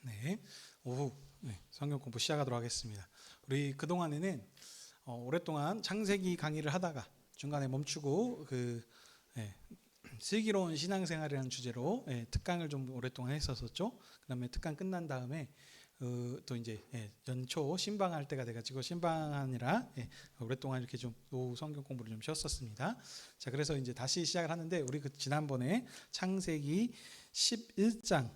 네, 오후 성경 공부 시작하도록 하겠습니다. 우리 그 동안에는 오랫동안 창세기 강의를 하다가 중간에 멈추고 예, 슬기로운 신앙생활이라는 주제로 특강을 좀 오랫동안 했었었죠. 그다음에 특강 끝난 다음에 또 이제 연초 신방할 때가 돼가지고 신방하느라 오랫동안 이렇게 좀 오후 성경 공부를 좀 쉬었었습니다. 자, 그래서 이제 다시 시작을 하는데 우리 그 지난번에 창세기 11장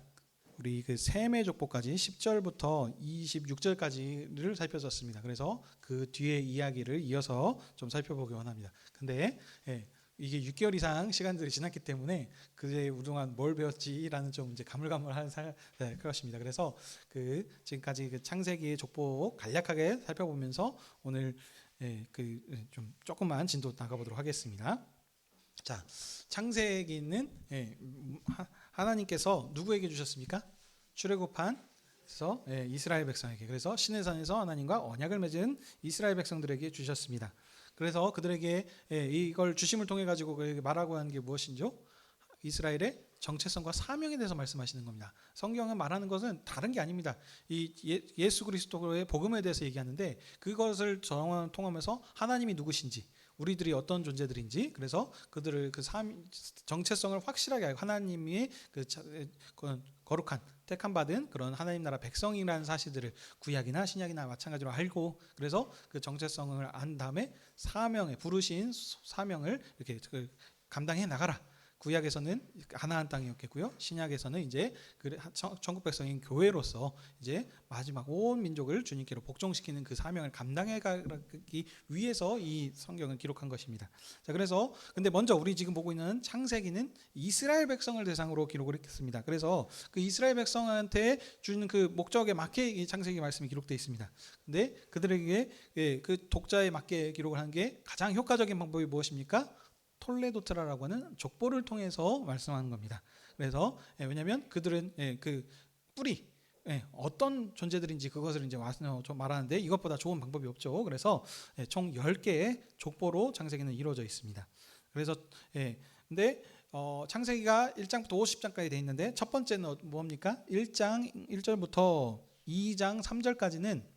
우리 그 셈의 족보까지 10절부터 26절까지를 살펴봤습니다. 그래서 그 뒤에 이야기를 이어서 좀 살펴보기 원합니다. 근데 이게 6개월 이상 시간들이 지났기 때문에 그제 그동안 뭘 배웠지라는 좀 이제 가물가물한 것입니다. 그래서 그 지금까지 그 창세기의 족보 간략하게 살펴보면서 오늘 좀 조금만 진도 나가보도록 하겠습니다. 자, 창세기는 하나님께서 누구에게 주셨습니까? 출애굽한에서 이스라엘 백성에게. 그래서 시내산에서 하나님과 언약을 맺은 이스라엘 백성들에게 주셨습니다. 그래서 그들에게 이걸 주심을 통해 가지고 말하고 하는 게 무엇인지요? 이스라엘의 정체성과 사명에 대해서 말씀하시는 겁니다. 성경은 말하는 것은 다른 게 아닙니다. 이 예수 그리스도의 복음에 대해서 얘기하는데 그것을 통하면서 하나님이 누구신지, 우리들이 어떤 존재들인지, 그래서 그들을 그 정체성을 확실하게 알고 하나님이 그 거룩한 택함 받은 그런 하나님 나라 백성이라는 사실들을 구약이나 신약이나 마찬가지로 알고, 그래서 그 정체성을 안 다음에 사명에 부르신 사명을 이렇게 감당해 나가라. 구약에서는 가나안 땅이었겠고요. 신약에서는 이제 천국 백성인 교회로서 이제 마지막 온 민족을 주님께로 복종시키는 그 사명을 감당해 가기 위해서 이 성경을 기록한 것입니다. 자, 그래서 근데 먼저 우리 지금 보고 있는 창세기는 이스라엘 백성을 대상으로 기록을 했습니다. 그래서 그 이스라엘 백성한테 주는 그 목적에 맞게 이 창세기 말씀이 기록되어 있습니다. 근데 그들에게 그 독자에 맞게 기록을 한 게 가장 효과적인 방법이 무엇입니까? 톨레도트라라고 하는 족보를 통해서 말씀하는 겁니다. 그래서 왜냐하면 그들은 그 뿌리 어떤 존재들인지 그것을 이제 좀 말하는데 이것보다 좋은 방법이 없죠. 그래서 총 10개의 족보로 창세기는 이루어져 있습니다. 그래서 근데 창세기가 1장부터 50장까지 돼 있는데 첫 번째는 뭡니까? 1장 1절부터 2장 3절까지는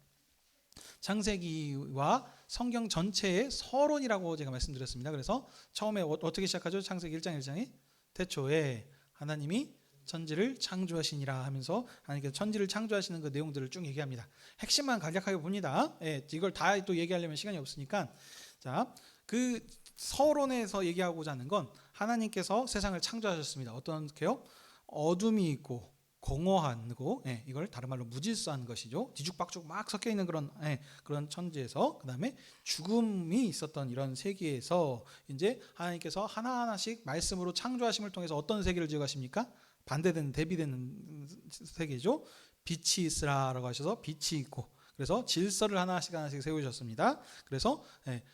창세기와 성경 전체의 서론이라고 제가 말씀드렸습니다. 그래서 처음에 어떻게 시작하죠? 창세기 1장 1장이 태초에 하나님이 천지를 창조하시니라 하면서 하나님께서 천지를 창조하시는 그 내용들을 쭉 얘기합니다. 핵심만 간략하게 봅니다. 이걸 다 또 얘기하려면 시간이 없으니까. 자, 그 서론에서 얘기하고자 하는 건 하나님께서 세상을 창조하셨습니다. 어떻게요? 어둠이 있고 공허하고 이걸 다른 말로 무질서한 것이죠. 뒤죽박죽 막 섞여 있는 그런 천지에서, 그다음에 죽음이 있었던 이런 세계에서 이제 하나님께서 하나하나씩 말씀으로 창조하심을 통해서 어떤 세계를 지어가십니까? 반대되는 대비되는 세계죠. 빛이 있으라라고 하셔서 빛이 있고, 그래서 질서를 하나씩 세우셨습니다. 그래서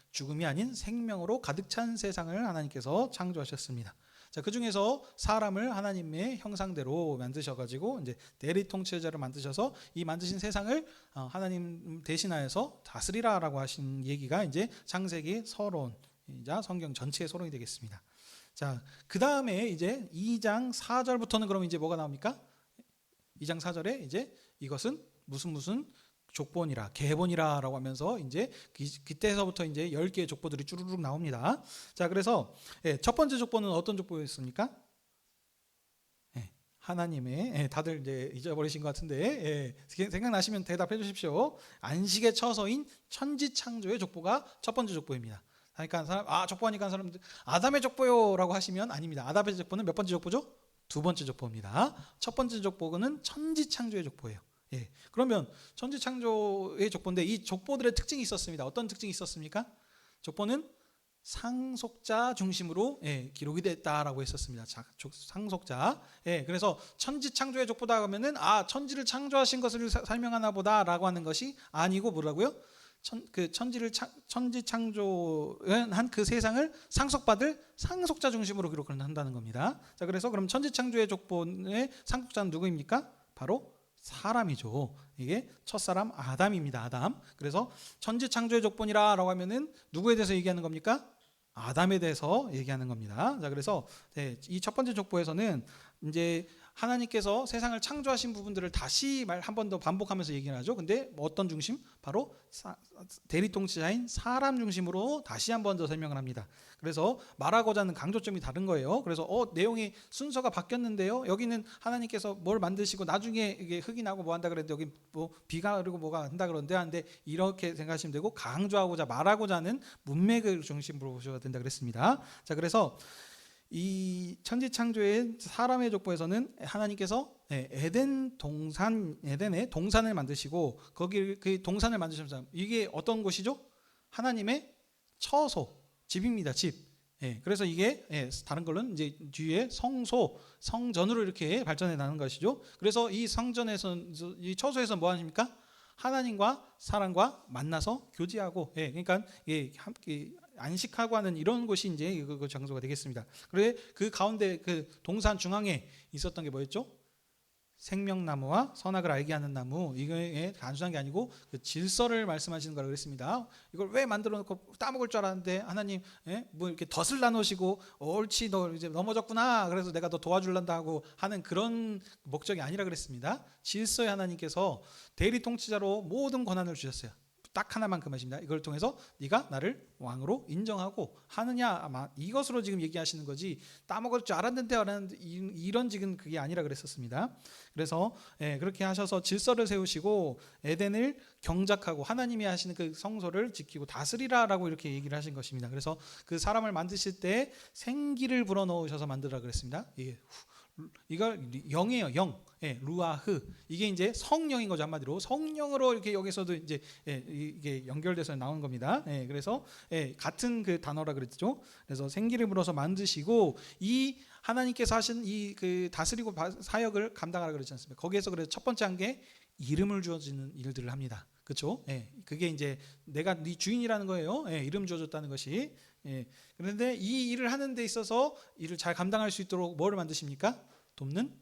죽음이 아닌 생명으로 가득 찬 세상을 하나님께서 창조하셨습니다. 자, 그 중에서 사람을 하나님의 형상대로 만드셔가지고 이제 대리 통치자를 만드셔서 이 만드신 세상을 하나님 대신하여서 다스리라라고 하신 얘기가 이제 창세기 서론이자 성경 전체의 서론이 되겠습니다. 자, 그 다음에 이제 2장 4절부터는 그럼 이제 뭐가 나옵니까? 2장 4절에 이제 이것은 무슨 족본이라 계본이라라고 하면서 이제 그때서부터 이제 10개의 족보들이 쭈루룩 나옵니다. 자, 그래서 첫 번째 족보는 어떤 족보였습니까? 하나님의 다들 이제 잊어버리신 것 같은데 생각나시면 대답해 주십시오. 안식의 처소인 천지 창조의 족보가 첫 번째 족보입니다. 그러니까 족보하니까 사람들 아담의 족보요라고 하시면 아닙니다. 아담의 족보는 몇 번째 족보죠? 두 번째 족보입니다. 첫 번째 족보는 천지 창조의 족보예요. 그러면 천지 창조의 족보인데 이 족보들의 특징이 있었습니다. 어떤 특징이 있었습니까? 족보는 상속자 중심으로 기록이 됐다라고 했었습니다. 상속자. 그래서 천지 창조의 족보다 하면은 천지를 창조하신 것을 설명하나 보다라고 하는 것이 아니고 뭐라고요? 천지 창조한 그 세상을 상속받을 상속자 중심으로 기록을 한다는 겁니다. 자, 그래서 그럼 천지 창조의 족보의 상속자는 누구입니까? 바로 사람이죠. 이게 첫사람 아담입니다. 아담. 그래서 천지 창조의 족본이라고 하면은 누구에 대해서 얘기하는 겁니까? 아담에 대해서 얘기하는 겁니다. 자, 그래서 이 첫 번째 족보에서는 이제 하나님께서 세상을 창조하신 부분들을 다시 한 번 더 반복하면서 얘기를 하죠. 근데 뭐 어떤 중심? 바로 대리통치자인 사람 중심으로 다시 한 번 더 설명을 합니다. 그래서 말하고자 하는 강조점이 다른 거예요. 그래서 내용이 순서가 바뀌었는데요. 여기는 하나님께서 뭘 만드시고 나중에 이게 흙이 나고 뭐 한다 그랬는데 여기 뭐 비가 그리고 뭐가 한다 그러는데 하는데 이렇게 생각하시면 되고 강조하고자 말하고자 하는 문맥을 중심으로 보셔야 된다 그랬습니다. 자, 그래서 이 천지 창조의 사람의 족보에서는 하나님께서 에덴의 동산을 만드시고 거기 그 동산을 만드셨습니다. 이게 어떤 곳이죠? 하나님의 처소, 집입니다. 집. 그래서 이게 다른 걸로는 이제 뒤에 성소, 성전으로 이렇게 발전해 나는 것이죠. 그래서 이 성전에서 이 처소에서 뭐 하십니까? 하나님과 사람과 만나서 교제하고, 그러니까 함께 안식하고 하는 이런 곳이 이제 그 장소가 되겠습니다. 그래 그 가운데 그 동산 중앙에 있었던 게 뭐였죠? 생명나무와 선악을 알게 하는 나무. 이게 단순한 게 아니고 그 질서를 말씀하시는 거라고 그랬습니다. 이걸 왜 만들어 놓고 따먹을 줄 알았는데 하나님 뭐 이렇게 덫을 나누시고 옳지 너 이제 넘어졌구나 그래서 내가 너 도와줄란다 하고 하는 그런 목적이 아니라 그랬습니다. 질서의 하나님께서 대리통치자로 모든 권한을 주셨어요. 딱 하나만큼 하십니다. 이걸 통해서 네가 나를 왕으로 인정하고 하느냐, 아마 이것으로 지금 얘기하시는 거지 따먹을 줄 알았는데 이런 지금 그게 아니라 그랬었습니다. 그래서 그렇게 하셔서 질서를 세우시고 에덴을 경작하고 하나님이 하시는 그 성소를 지키고 다스리라라고 이렇게 얘기를 하신 것입니다. 그래서 그 사람을 만드실 때 생기를 불어넣으셔서 만들라 그랬습니다. 이걸 영이에요. 영. 루아흐. 이게 이제 성령인 거죠. 한마디로 성령으로 이렇게 여기서도 이제 이게 연결돼서 나온 겁니다. 그래서 같은 그 단어라 그랬죠. 그래서 생기를 불어서 만드시고 이 하나님께서 하신 이 그 다스리고 사역을 감당하라 그러지 않습니까? 거기에서 그래서 첫 번째 한 게 이름을 주어지는 일들을 합니다. 그렇죠? 그게 이제 내가 네 주인이라는 거예요. 이름 주어졌다는 것이. 그런데 이 일을 하는 데 있어서 일을 잘 감당할 수 있도록 뭐를 만드십니까? 돕는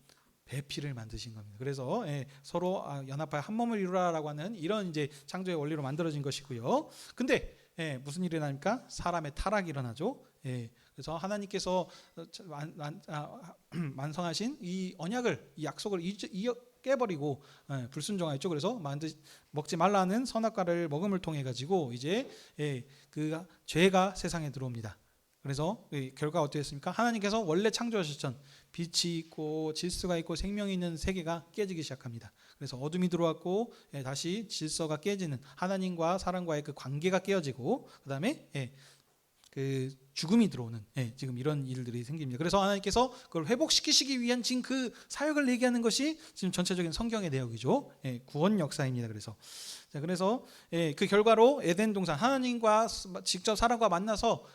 배필을 만드신 겁니다. 그래서 서로 연합하여 한 몸을 이루라라고 하는 이런 이제 창조의 원리로 만들어진 것이고요. 근데 무슨 일이 일어납니까? 사람의 타락이 일어나죠. 그래서 하나님께서 완성하신 이 언약을, 이 약속을 깨버리고 불순종하였죠. 그래서 먹지 말라는 선악과를 먹음을 통해 가지고 이제 그 죄가 세상에 들어옵니다. 그래서 결과가 어떻게 됐습니까? 하나님께서 원래 창조하셨던 빛이 있고 질서가 있고 생명이 있는 세계가 깨지기 시작합니다. 그래서 어둠이 들어왔고 다시 질서가 깨지는 하나님과 사람과의 그 관계가 깨어지고 그다음에 그 죽음이 들어오는 지금 이런 일들이 생깁니다. 그래서 하나님께서 그걸 회복시키시기 위한 지금 그 사역을 얘기하는 것이 지금 전체적인 성경의 내용이죠. 구원 역사입니다. 그래서 그 결과로 에덴 동산 하나님과 직접 사람과 만나서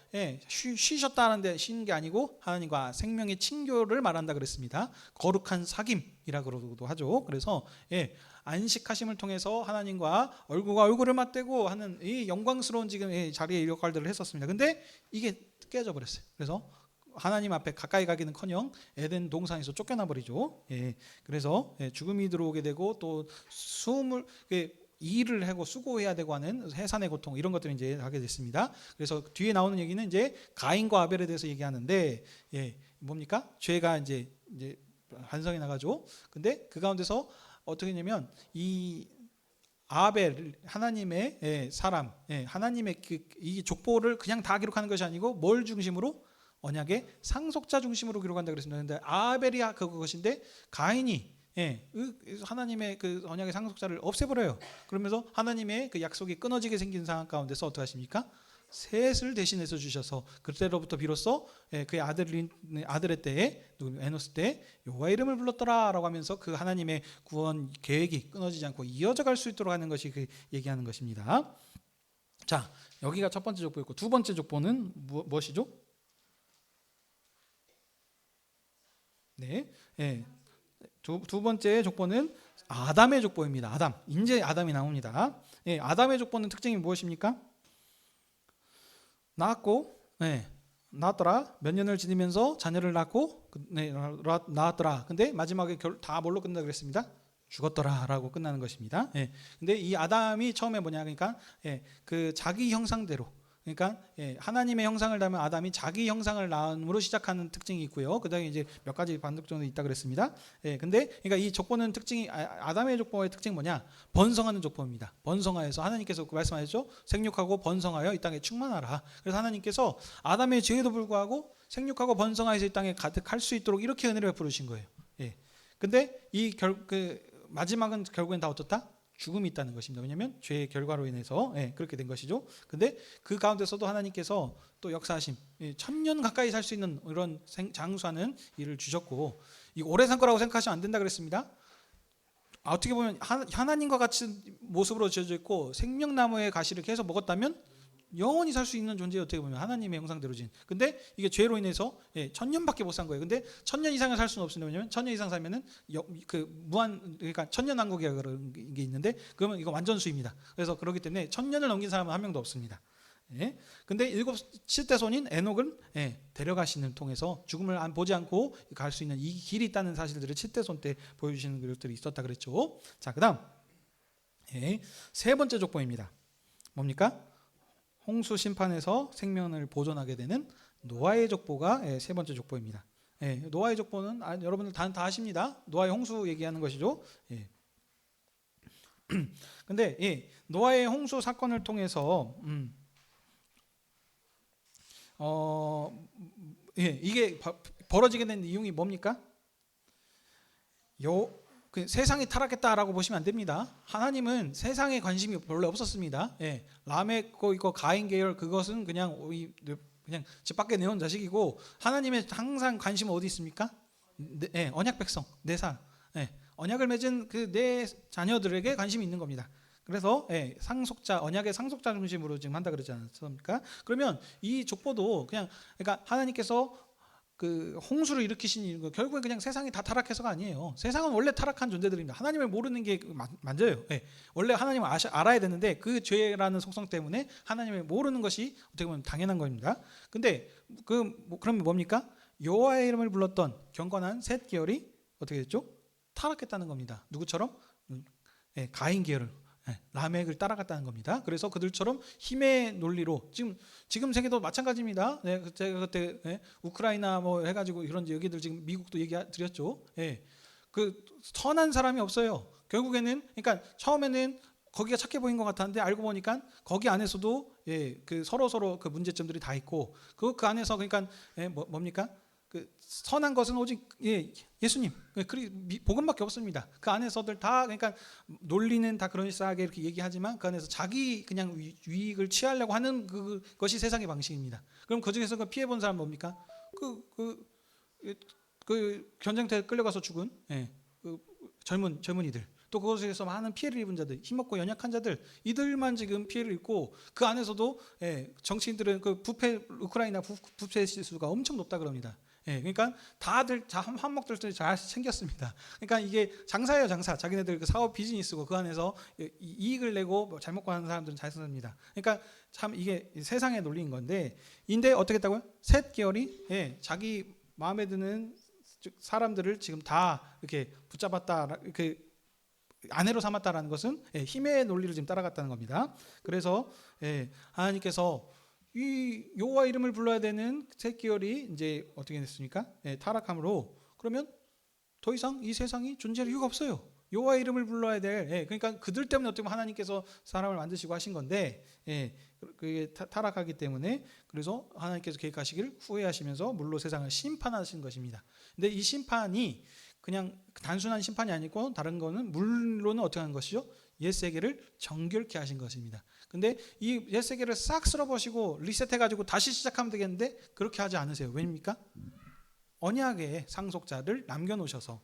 쉬셨다는데 쉬는 게 아니고 하나님과 생명의 친교를 말한다 그랬습니다. 거룩한 사귐이라고도 하죠. 그래서 안식하심을 통해서 하나님과 얼굴과 얼굴을 맞대고 하는 이 영광스러운 지금 자리의 역할들을 했었습니다. 근데 이게 깨져 버렸어요. 그래서 하나님 앞에 가까이 가기는커녕 에덴 동산에서 쫓겨나 버리죠. 그래서 죽음이 들어오게 되고 또 일을 하고 수고해야 되고 하는 해산의 고통 이런 것들을 이제 하게 됐습니다. 그래서 뒤에 나오는 얘기는 이제 가인과 아벨에 대해서 얘기하는데 뭡니까? 죄가 이제 반성이 나가죠. 근데 그 가운데서 어떻게 했냐면 이 아벨 하나님의 사람, 하나님의 이 족보를 그냥 다 기록하는 것이 아니고 뭘 중심으로? 언약의 상속자 중심으로 기록한다 그랬습니다. 그런데 아벨이 그것인데 가인이 하나님의 그 언약의 상속자를 없애버려요. 그러면서 하나님의 그 약속이 끊어지게 생긴 상황 가운데서 어떻게 하십니까? 셋을 대신해서 주셔서 그때로부터 비로소 그의 아들의 때에 에노스 때 여호와의 이름을 불렀더라라고 하면서 그 하나님의 구원 계획이 끊어지지 않고 이어져 갈 수 있도록 하는 것이 그 얘기하는 것입니다. 자, 여기가 첫 번째 족보였고 두 번째 족보는 무엇이죠? 두 번째 족보는 아담의 족보입니다. 아담. 이제 아담이 나옵니다. 아담의 족보는 특징이 무엇입니까? 낳았더라. 몇 년을 지내면서 자녀를 낳고 낳았더라. 근데 마지막에 다 뭘로 끝난다 그랬습니다. 죽었더라라고 끝나는 것입니다. 근데 이 아담이 처음에 뭐냐 그러니까 그 자기 형상대로 그러니까 하나님의 형상을 닮은 아담이 자기 형상을 낳음으로 시작하는 특징이 있고요. 그다음에 이제 몇 가지 반복 정도 있다 그랬습니다. 근데 그러니까 이 족보는 특징이 아담의 족보의 특징이 뭐냐? 번성하는 족보입니다. 번성하여서 하나님께서 말씀하셨죠. 생육하고 번성하여 이 땅에 충만하라. 그래서 하나님께서 아담의 죄에도 불구하고 생육하고 번성하여서 이 땅에 가득할 수 있도록 이렇게 은혜를 베푸신 거예요. 근데 그 마지막은 결국엔 다 어떻다? 죽음이 있다는 것입니다. 왜냐하면 죄의 결과로 인해서 그렇게 된 것이죠. 근데 그 가운데서도 하나님께서 또 역사하심, 1000년 가까이 살 수 있는 이런 장수하는 일을 주셨고, 이거 오래 살 거라고 생각하시면 안 된다 그랬습니다. 어떻게 보면 하나님과 같은 모습으로 지어져 있고 생명나무의 가시를 계속 먹었다면 영원히 살 수 있는 존재, 어떻게 보면 하나님의 형상대로 진. 근데 이게 죄로 인해서 1000년밖에 못 산 거예요. 근데 1000년 이상을 살 수는 없습니다. 왜냐면 1000년 이상 살면은 그 무한, 그러니까 천년왕국이라 그런 게 있는데, 그러면 이거 완전수입니다. 그래서 그렇기 때문에 1000년을 넘긴 사람은 한 명도 없습니다. 근데 7대 손인 에녹은 데려가시는 통해서 죽음을 보지 않고 갈 수 있는 이 길이 있다는 사실들을 7대 손 때 보여주시는 것들이 있었다 그랬죠. 자, 그다음 세 번째 족보입니다. 뭡니까? 홍수 심판에서 생명을 보존하게 되는 노아의 족보가 세 번째 족보입니다. 노아의 족보는 여러분들 다 아십니다. 노아의 홍수 얘기하는 것이죠. 근데 노아의 홍수 사건을 통해서 이게 벌어지게 된 이유가 뭡니까? 그 세상이 타락했다라고 보시면 안 됩니다. 하나님은 세상에 관심이 별로 없었습니다. 라멕 이거 가인 계열, 그것은 그냥 집 밖에 내온 자식이고, 하나님의 항상 관심은 어디 있습니까? 언약 백성, 내 사, 언약을 맺은 그 내 자녀들에게 관심이 있는 겁니다. 그래서 상속자, 언약의 상속자 중심으로 지금 한다 그러지 않습니까? 그러면 이 족보도 그러니까 하나님께서 그 홍수를 일으키신 이유, 결국엔 그냥 세상이 다 타락해서가 아니에요. 세상은 원래 타락한 존재들입니다. 하나님을 모르는 게 맞아요. 원래 하나님을 알아야 되는데 그 죄라는 속성 때문에 하나님을 모르는 것이 어떻게 보면 당연한 겁니다. 근데 그러면 뭡니까? 여호와의 이름을 불렀던 경건한 셋 계열이 어떻게 됐죠? 타락했다는 겁니다. 누구처럼? 가인 계열을, 라멕을 따라갔다는 겁니다. 그래서 그들처럼 힘의 논리로 지금 세계도 마찬가지입니다. 제가 그때 우크라이나 뭐 해가지고 이런 얘기들 지금 미국도 얘기 드렸죠. 그 선한 사람이 없어요. 결국에는, 그러니까 처음에는 거기가 착해 보인 것 같았는데 알고 보니까 거기 안에서도 그 서로 그 문제점들이 다 있고, 그 안에서 그러니까 뭡니까? 그 선한 것은 오직 예수님, 복음밖에 없습니다. 그 안에서들 다, 그러니까 논리는 다 그럴싸하게 이렇게 얘기하지만 그 안에서 자기 그냥 유익을 취하려고 하는 그것이 세상의 방식입니다. 그럼 그 중에서 피해 본 사람 뭡니까? 그 전쟁터에 끌려가서 죽은 그 젊은이들, 또 그것에서 많은 피해를 입은 자들, 힘없고 연약한 자들, 이들만 지금 피해를 입고, 그 안에서도 정치인들은 그 우크라이나 부패 지수가 엄청 높다 그럽니다. 그러니까 다들 한몫들도 잘 생겼습니다. 그러니까 이게 장사예요, 장사. 자기네들 그 사업 비즈니스고, 그 안에서 이익을 내고 잘 먹고 하는 사람들은 잘 삽니다. 그러니까 참 이게 세상의 논리인 건데, 인데 어떻게 했다고요? 셋 계열이 자기 마음에 드는 사람들을 지금 다 이렇게 붙잡았다, 이렇게 아내로 삼았다라는 것은 힘의 논리를 지금 따라갔다는 겁니다. 그래서 하나님께서 이 여호와 이름을 불러야 되는 셋 계열이 이제 어떻게 됐습니까? 타락함으로, 그러면 더 이상 이 세상이 존재할 이유가 없어요. 여호와 이름을 불러야 될, 그러니까 그들 때문에 어떻게 보면 하나님께서 사람을 만드시고 하신 건데, 그게 타락하기 때문에, 그래서 하나님께서 계획하시길 후회하시면서 물로 세상을 심판하신 것입니다. 근데 이 심판이 그냥 단순한 심판이 아니고, 다른 거는 물로는 어떻게 하는 것이죠? 옛 세계를 정결케 하신 것입니다. 근데 이 옛 세계를 싹 쓸어버리고 리셋해가지고 다시 시작하면 되겠는데, 그렇게 하지 않으세요. 왜입니까? 언약의 상속자를 남겨놓으셔서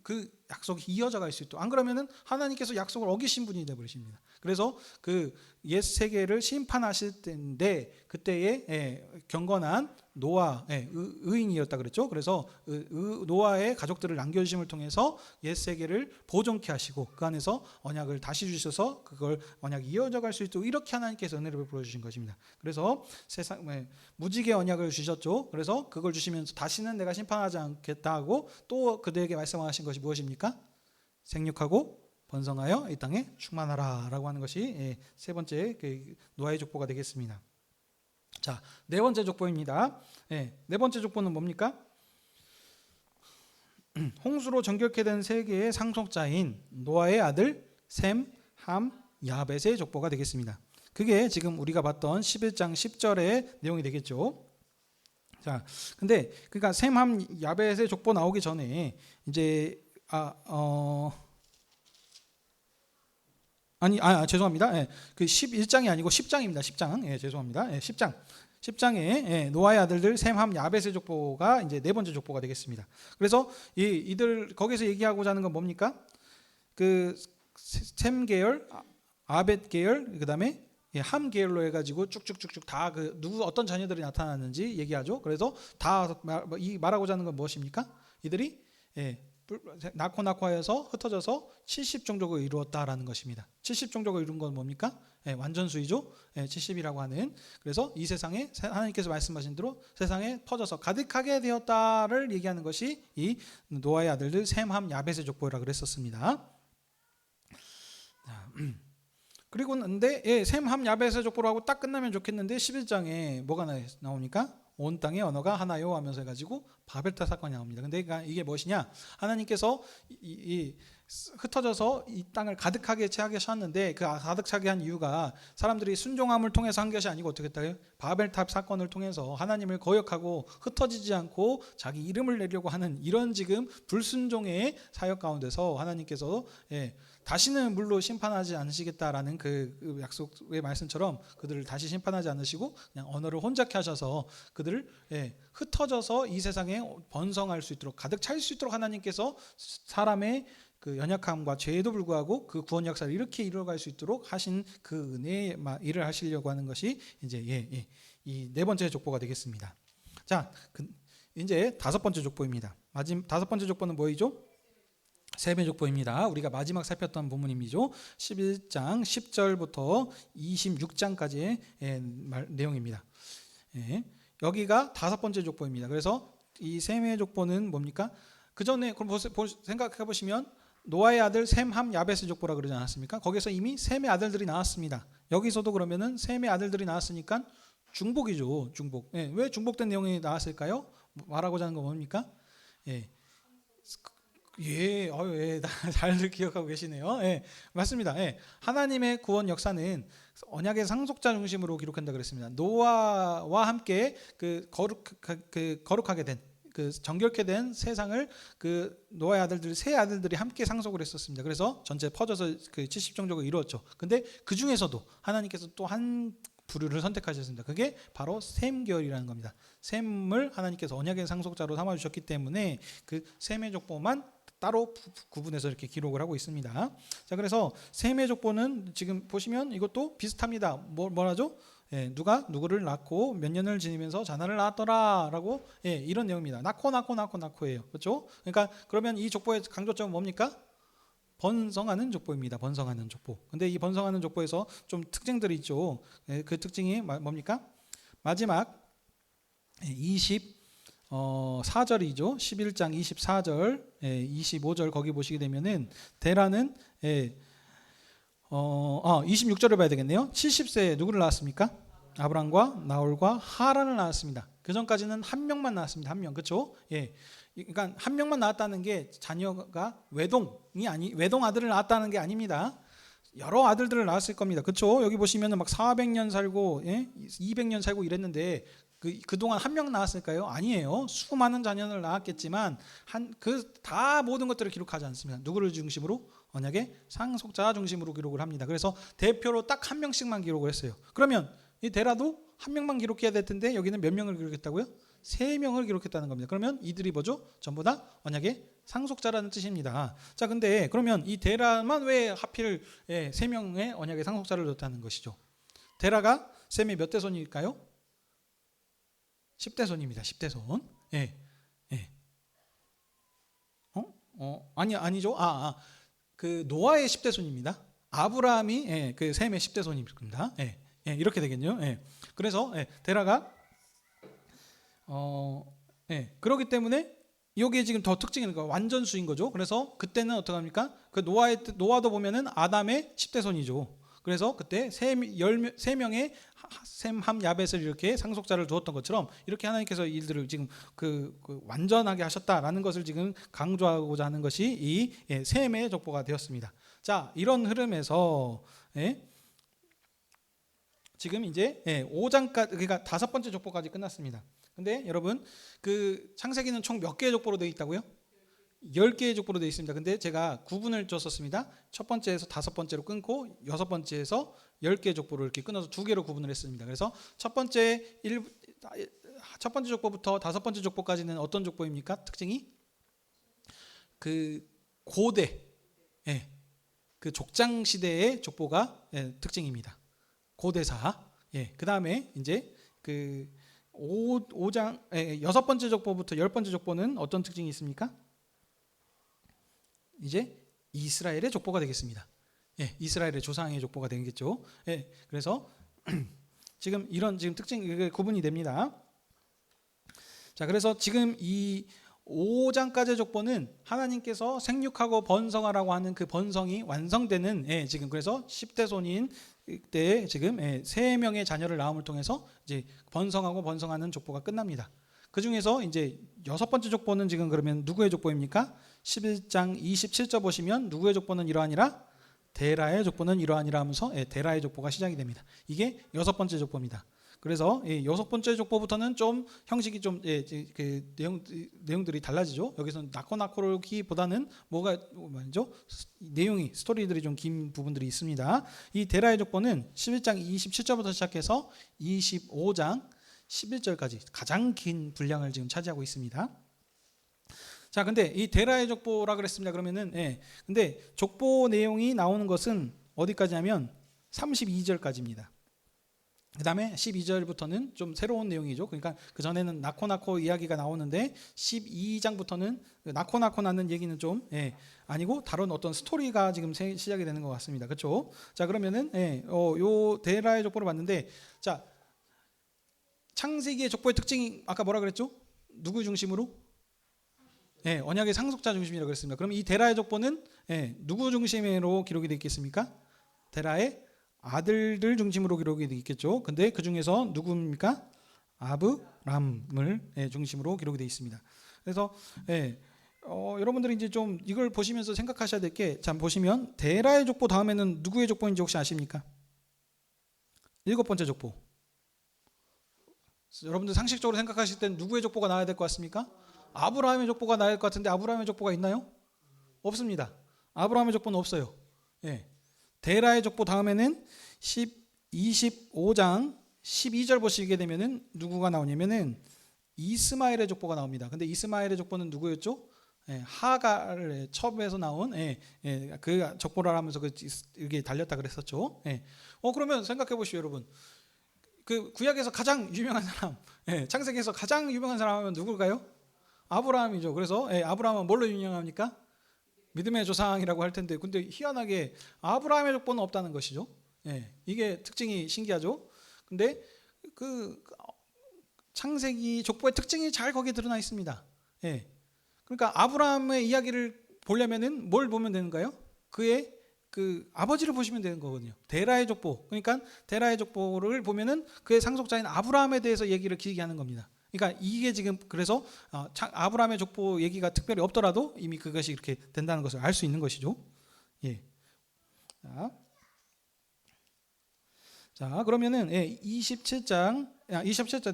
그 약속이 이어져 갈 수 있도록. 안 그러면은 하나님께서 약속을 어기신 분이 되어버리십니다. 그래서 그 옛 세계를 심판하실 때인데, 그때에 경건한 노아, 의인이었다 그랬죠. 그래서 노아의 가족들을 남겨주심을 통해서 옛 세계를 보존케 하시고, 그 안에서 언약을 다시 주셔서 그걸 언약이 이어져 갈 수 있도록 이렇게 하나님께서 은혜를 베풀어 주신 것입니다. 그래서 무지개 언약을 주셨죠. 그래서 그걸 주시면서 다시는 내가 심판하지 않겠다 하고, 또 그들에게 말씀하신 것이 무엇입니까? 생육하고 번성하여 이 땅에 충만하라라고 하는 것이 세 번째 그 노아의 족보가 되겠습니다. 자, 네 번째 족보입니다. 네 번째 족보는 뭡니까? 홍수로 정결케 된 세계의 상속자인 노아의 아들 셈, 함, 야벳의 족보가 되겠습니다. 그게 지금 우리가 봤던 11장 10절의 내용이 되겠죠. 자, 근데 그러니까 셈, 함, 야벳의 족보 나오기 전에 이제 죄송합니다. 그 11장이 아니고 10장입니다. 10장. 죄송합니다. 10장에 노아의 아들들 셈, 함, 야벳의 족보가 이제 네 번째 족보가 되겠습니다. 그래서 이들 거기서 얘기하고자 하는 건 뭡니까? 그 셈 계열, 아벳 계열, 그다음에 함 계열로 해가지고 쭉쭉쭉쭉 다 그 누구 어떤 자녀들이 나타났는지 얘기하죠. 그래서 다 말하고자 하는 건 무엇입니까? 이들이 낳고 하여서 흩어져서 70종족을 이루었다라는 것입니다. 70종족을 이룬 건 뭡니까? 완전수이죠. 70이라고 하는. 그래서 이 세상에 하나님께서 말씀하신 대로 세상에 퍼져서 가득하게 되었다를 얘기하는 것이 이 노아의 아들들 셈, 함, 야벳의 족보라 그랬었습니다. 그리고 근데 셈, 함, 야벳의 족보로 하고 딱 끝나면 좋겠는데 11장에 뭐가 나옵니까? 온 땅의 언어가 하나요 하면서 해가지고 바벨탑 사건이 나옵니다. 근데 이게 무엇이냐? 하나님께서 흩어져서 이 땅을 가득하게 채하게 하셨는데 그 가득 차게 한 이유가 사람들이 순종함을 통해서 한 것이 아니고 어떻게 했다고요? 바벨탑 사건을 통해서 하나님을 거역하고 흩어지지 않고 자기 이름을 내려고 하는 이런 지금 불순종의 사역 가운데서 하나님께서 다시는 물로 심판하지 않으시겠다라는 그 약속의 말씀처럼 그들을 다시 심판하지 않으시고 그냥 언어를 혼잡케 하셔서 그들을 흩어져서 이 세상에 번성할 수 있도록 가득 찰 수 있도록 하나님께서 사람의 그 연약함과 죄에도 불구하고 그 구원 역사를 이렇게 이루어갈 수 있도록 하신 그 은혜의 일을 하시려고 하는 것이 이제 이 네 번째 족보가 되겠습니다. 자, 이제 다섯 번째 족보입니다. 다섯 번째 족보는 뭐이죠? 셈의 족보입니다. 우리가 마지막 살폈던 부분이죠. 11장 10절부터 26장까지의 내용입니다. 여기가 다섯 번째 족보입니다. 그래서 이 셈의 족보는 뭡니까? 그 전에 그럼 생각해 보시면 노아의 아들 셈, 함, 야벳의 족보라 그러지 않았습니까? 거기서 이미 셈의 아들들이 나왔습니다. 여기서도 그러면은 셈의 아들들이 나왔으니까 중복이죠. 중복. 왜 중복된 내용이 나왔을까요? 말하고자 하는 건 뭡니까? 잘 기억하고 계시네요. 맞습니다. 하나님의 구원 역사는 언약의 상속자 중심으로 기록한다 그랬습니다. 노아와 함께 거룩하게 된 그 정결케 된 세상을 그 노아의 아들들 세 아들들이 함께 상속을 했었습니다. 그래서 전체 퍼져서 그 70종족을 이루었죠. 근데 그 중에서도 하나님께서 또 한 부류를 선택하셨습니다. 그게 바로 셈 계열이라는 겁니다. 셈을 하나님께서 언약의 상속자로 삼아 주셨기 때문에 그 셈의 족보만 따로 구분해서 이렇게 기록을 하고 있습니다. 자, 그래서 셈의 족보는 지금 보시면 이것도 비슷합니다. 뭐라죠? 누가 누구를 낳고 몇 년을 지니면서 자녀를 낳았더라라고 이런 내용입니다. 낳고예요. 그렇죠? 그러니까 그러면 이 족보의 강조점은 뭡니까? 번성하는 족보입니다. 번성하는 족보. 근데 이 번성하는 족보에서 좀 특징들이 있죠. 그 특징이 뭡니까? 마지막 24절이죠. 11장 24절, 25절 거기 보시게 되면은 데라는 26절을 봐야 되겠네요. 70세에 누구를 낳았습니까? 아브람과 나홀과 하란을 낳았습니다. 그 전까지는 한 명만 낳았습니다. 한 명, 그렇죠? 그러니까 한 명만 낳았다는 게 자녀가 외동 아들을 낳았다는 게 아닙니다. 여러 아들들을 낳았을 겁니다. 그렇죠? 여기 보시면은 막 400년 살고 200년 살고 이랬는데 그동안 한 명 낳았을까요? 아니에요. 수많은 자녀를 낳았겠지만 다 모든 것들을 기록하지 않습니다. 누구를 중심으로? 언약의 상속자 중심으로 기록을 합니다. 그래서 대표로 딱 한 명씩만 기록을 했어요. 그러면 이 데라도 한 명만 기록해야 될 텐데 여기는 몇 명을 기록했다고요? 3명을 기록했다는 겁니다. 그러면 이들이 뭐죠? 전부 다 언약의 상속자라는 뜻입니다. 자, 근데 그러면 이 데라만 왜 하필 3명의 언약의 상속자를 뒀다는 것이죠? 데라가 셈의 몇 대손일까요? 10대손입니다. 10대손. 아니죠. 그 노아의 10대손입니다. 아브라함이 그 셈의 10대손입니다. 이렇게 되겠네요. 그래서 데라가 그렇기 때문에 이게 지금 더 특징인 거예요. 완전수인 거죠. 그래서 그때는 어떻게 합니까? 그 노아도 보면은 아담의 10대 손이죠. 그래서 그때 세 명의 셈, 함, 야벳을 이렇게 상속자를 두었던 것처럼 이렇게 하나님께서 일들을 지금 그 완전하게 하셨다라는 것을 지금 강조하고자 하는 것이 이 셈의 족보가 되었습니다. 자, 이런 흐름에서 지금 이제 5장까지, 그러니까 5번째 족보까지 끝났습니다. 근데 여러분, 그 창세기는 총 몇 개의 족보로 되어 있다고요? 10개의 족보로 되어 있습니다. 근데 제가 구분을 줬었습니다. 첫 번째에서 5번째로 끊고 6번째에서 10개의 족보를 이렇게 끊어서 2개로 구분을 했습니다. 그래서 첫 번째 족보부터 5번째 족보까지는 어떤 족보입니까? 특징이 그 고대, 그 족장 시대의 족보가 특징입니다. 고대사. 그 다음에 이제 그 5장 6번째 족보부터 10번째 족보는 어떤 특징이 있습니까? 이제 이스라엘의 족보가 되겠습니다. 이스라엘의 조상의 족보가 되겠죠. 그래서 지금 이런 지금 특징 구분이 됩니다. 자, 그래서 지금 이 5장까지의 족보는 하나님께서 생육하고 번성하라고 하는 그 번성이 완성되는 지금 그래서 10대 손인 때 지금 3명의 자녀를 낳음을 통해서 이제 번성하고 번성하는 족보가 끝납니다. 그 중에서 이제 6번째 족보는 지금 그러면 누구의 족보입니까? 11장 27절 보시면 누구의 족보는 이러하니라? 데라의 족보는 이러하니라 하면서 데라의 족보가 시작이 됩니다. 이게 6번째 족보입니다. 그래서 6번째 족보부터는 좀 형식이 좀 그 내용들이 달라지죠. 여기서는 나코나코르기보다는 뭐가 말이죠? 내용이 스토리들이 좀 긴 부분들이 있습니다. 이 데라의 족보는 11장 27절부터 시작해서 25장 11절까지 가장 긴 분량을 지금 차지하고 있습니다. 자, 근데 이 데라의 족보라 그랬습니다. 그러면은 근데 족보 내용이 나오는 것은 어디까지냐면 32절까지입니다. 그 다음에 12절부터는 좀 새로운 내용이죠. 그러니까 그 전에는 나코나코 이야기가 나오는데 12장부터는 나코나코 낳는 얘기는 좀 아니고 다른 어떤 스토리가 지금 시작이 되는 것 같습니다. 그렇죠? 자, 그러면은 요 데라의 족보를 봤는데, 자, 창세기의 족보의 특징이 아까 뭐라 그랬죠? 누구 중심으로? 언약의 상속자 중심이라고 그랬습니다. 그럼 이 데라의 족보는 누구 중심으로 기록이 되어 있겠습니까? 데라의 아들들 중심으로 기록이 되어 있겠죠. 근데 그 중에서 누구입니까? 아브람을 중심으로 기록이 되어 있습니다. 그래서 여러분들이 이제 좀 이걸 보시면서 생각하셔야 될 게, 자, 보시면 데라의 족보 다음에는 누구의 족보인지 혹시 아십니까? 7번째 족보. 여러분들 상식적으로 생각하실 땐 누구의 족보가 나와야 될 것 같습니까? 아브라함의 족보가 나와야 될 것 같은데 아브라함의 족보가 있나요? 없습니다. 아브라함의 족보는 없어요. 데라의 족보 다음에는 25장 12절 보시게 되면은 누구가 나오냐면은 이스마엘의 족보가 나옵니다. 근데 이스마엘의 족보는 누구였죠? 하갈의 첩에서 나온 그 족보라 하면서 이게 달렸다 그랬었죠. 그러면 생각해 보시죠, 여러분. 그 구약에서 가장 유명한 사람, 창세기에서 가장 유명한 사람 하면 누굴까요? 아브라함이죠. 그래서 아브라함은 뭘로 유명합니까? 믿음의 조상이라고 할 텐데, 근데 희한하게 아브라함의 족보는 없다는 것이죠. 이게 특징이 신기하죠. 근데 그 창세기 족보의 특징이 잘 거기에 드러나 있습니다. 그러니까 아브라함의 이야기를 보려면은 뭘 보면 되는가요? 그의 그 아버지를 보시면 되는 거거든요. 데라의 족보. 그러니까 데라의 족보를 보면은 그의 상속자인 아브라함에 대해서 얘기를 길게 하는 겁니다. 그러니까 이게 지금 그래서 아브라함의 족보 얘기가 특별히 없더라도 이미 그것이 이렇게 된다는 것을 알 수 있는 것이죠. 자, 그러면은 27장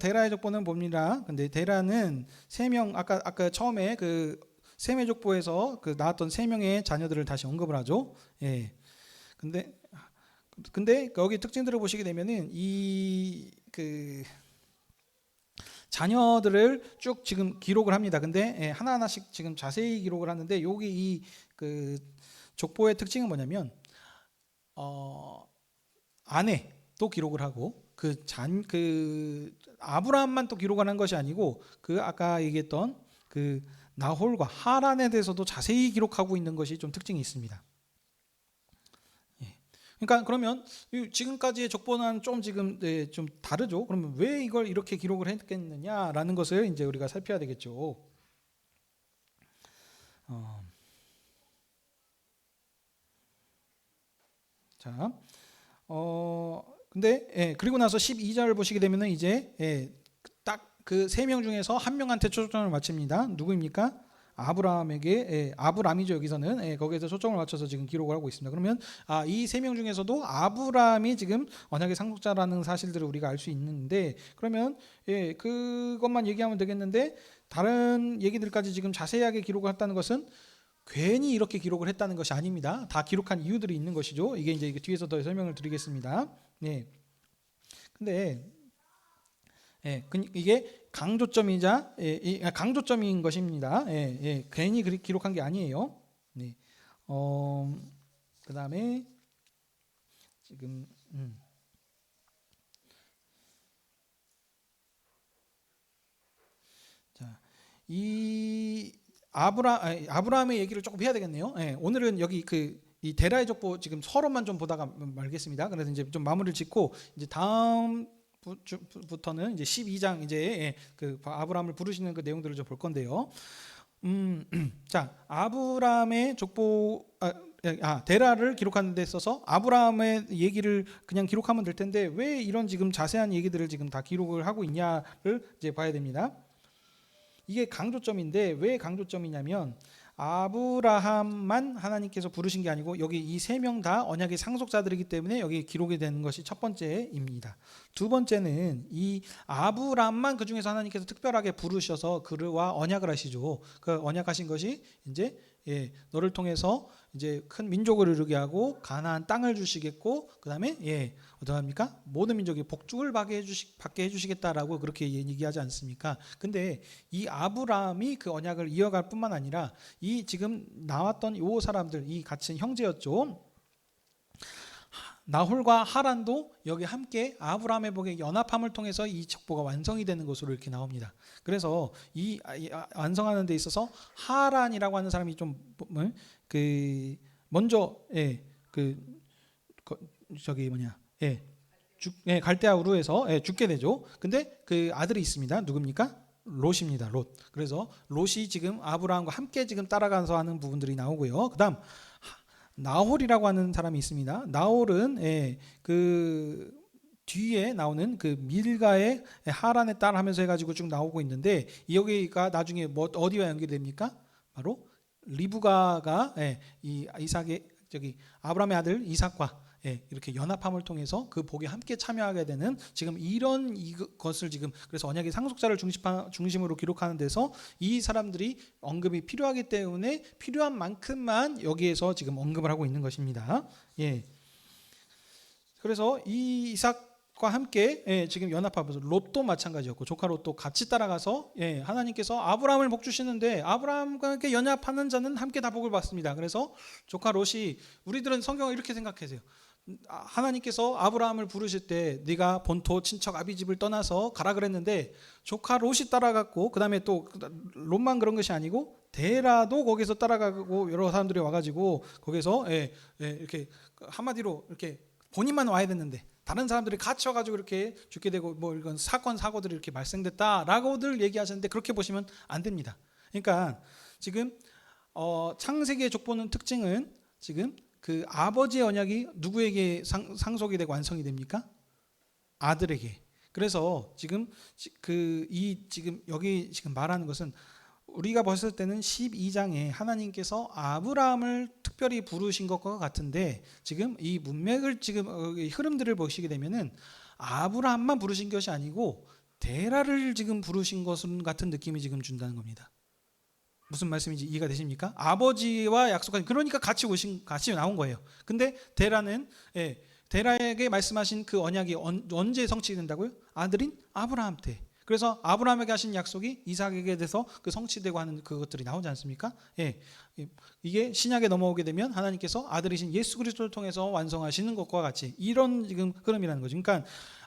데라의 족보는 봅니다. 근데 데라는 3명 아까 처음에 그 셈의 족보에서 그 나왔던 3명의 자녀들을 다시 언급을 하죠. 근데 여기 특징들을 보시게 되면은 이 그 자녀들을 쭉 지금 기록을 합니다. 근데 하나하나씩 지금 자세히 기록을 하는데, 여기 이 그 족보의 특징은 뭐냐면 아내도 기록을 하고 그 아브라함만 또 기록을 한 것이 아니고 그 아까 얘기했던 그 나홀과 하란에 대해서도 자세히 기록하고 있는 것이 좀 특징이 있습니다. 그러니까 그러면 지금까지의 족보는 좀 지금 좀 다르죠. 그러면 왜 이걸 이렇게 기록을 했겠느냐라는 것을 이제 우리가 살펴야 되겠죠. 어, 자, 근데 그리고 나서 12절을 보시게 되면은 이제 딱 그 세 명 중에서 한 명한테 초점을 맞춥니다. 누구입니까? 아브라함에게 아브람이죠. 여기서는 거기에서 초점을 맞춰서 지금 기록을 하고 있습니다. 그러면 이 세 명 중에서도 아브라함이 지금 언약의 상속자라는 사실들을 우리가 알 수 있는데 그러면 그것만 얘기하면 되겠는데 다른 얘기들까지 지금 자세하게 기록을 했다는 것은 괜히 이렇게 기록을 했다는 것이 아닙니다. 다 기록한 이유들이 있는 것이죠. 이게 이제 뒤에서 더 설명을 드리겠습니다. 네. 근데 이게 강조점이자 강조점인 것입니다. 괜히 기록한 게 아니에요. 네. 그다음에 지금 자, 이 아브라함의 얘기를 조금 해야 되겠네요. 오늘은 여기 이 데라의 족보 지금 서론만 좀 보다가 말겠습니다. 그래서 이제 좀 마무리를 짓고 이제 다음 부터는 이제 12장 이제 그 아브라함을 부르시는 그 내용들을 좀 볼 건데요. 자, 아브라함의 족보 데라를 기록하는 데 있어서 아브라함의 얘기를 그냥 기록하면 될 텐데 왜 이런 지금 자세한 얘기들을 지금 다 기록을 하고 있냐를 이제 봐야 됩니다. 이게 강조점인데 왜 강조점이냐면 아브라함만 하나님께서 부르신 게 아니고 여기 이 세 명 다 언약의 상속자들이기 때문에 여기 기록이 되는 것이 첫 번째입니다. 두 번째는 이 아브라함만 그 중에서 하나님께서 특별하게 부르셔서 그와 언약을 하시죠. 그 언약하신 것이 이제 너를 통해서 이제 큰 민족을 이루게 하고 가나안 땅을 주시겠고 그다음에 어떠합니까? 모든 민족이 복죽을 받게 해주시겠다라고 그렇게 얘기하지 않습니까? 근데 이 아브라함이 그 언약을 이어갈 뿐만 아니라 이 지금 나왔던 요 사람들 이 같은 형제였죠. 나홀과 하란도 여기 함께 아브라함의 복의 연합함을 통해서 이 족보가 완성이 되는 것으로 이렇게 나옵니다. 그래서 이 완성하는 데 있어서 하란이라고 하는 사람이 좀 먼저 갈대아 우르에서 죽게 되죠. 근데 그 아들이 있습니다. 누굽니까? 롯입니다. 롯. 그래서 롯이 지금 아브라함과 함께 지금 따라가서 하는 부분들이 나오고요. 그다음 나홀이라고 하는 사람이 있습니다. 나홀은 그 뒤에 나오는 그 밀가의 하란의 딸 하면서 해가지고 쭉 나오고 있는데 여기가 나중에 어디와 연결됩니까? 바로 리브가가 이 이삭의 아브라함의 아들 이삭과 이렇게 연합함을 통해서 그 복에 함께 참여하게 되는 지금 이런 것을 지금 그래서 언약의 상속자를 중심으로 기록하는 데서 이 사람들이 언급이 필요하기 때문에 필요한 만큼만 여기에서 지금 언급을 하고 있는 것입니다. 그래서 이 이삭과 함께 지금 연합하면서 롯도 마찬가지였고 조카 롯도 같이 따라가서 하나님께서 아브라함을 복 주시는데 아브라함과 함께 연합하는 자는 함께 다 복을 받습니다. 그래서 조카 롯이 우리들은 성경을 이렇게 생각하세요. 하나님께서 아브라함을 부르실 때 네가 본토 친척 아비집을 떠나서 가라 그랬는데 조카 롯이 따라갔고 그 다음에 또 롯만 그런 것이 아니고 데라도 거기서 따라가고 여러 사람들이 와가지고 거기서 이렇게 한마디로 이렇게 본인만 와야 됐는데 다른 사람들이 같이 와가지고 이렇게 죽게 되고 뭐 이런 사고들이 이렇게 발생됐다라고들 얘기하셨는데 그렇게 보시면 안 됩니다. 그러니까 지금 창세기의 족보는 특징은 지금 그 아버지의 언약이 누구에게 상속이 되고 완성이 됩니까? 아들에게. 그래서 지금 지금 여기 지금 말하는 것은 우리가 봤을 때는 12장에 하나님께서 아브라함을 특별히 부르신 것과 같은데 지금 이 문맥을 지금 흐름들을 보시게 되면은 아브라함만 부르신 것이 아니고 데라를 지금 부르신 것 같은 느낌이 지금 준다는 겁니다. 무슨 말씀인지 이해가 되십니까? 아버지와 약속한 그러니까 같이 나온 거예요. 근데 데라에게 말씀하신 그 언약이 언제 성취된다고요? 아들인 아브라함 때. 그래서 아브라함에게 하신 약속이 이삭에게 돼서 그 성취되고 하는 그것들이 나오지 않습니까? 이게 신약에 넘어오게 되면 하나님께서 아들이신 예수 그리스도를 통해서 완성하시는 것과 같이 이런 지금 흐름이라는 거죠. 그러니까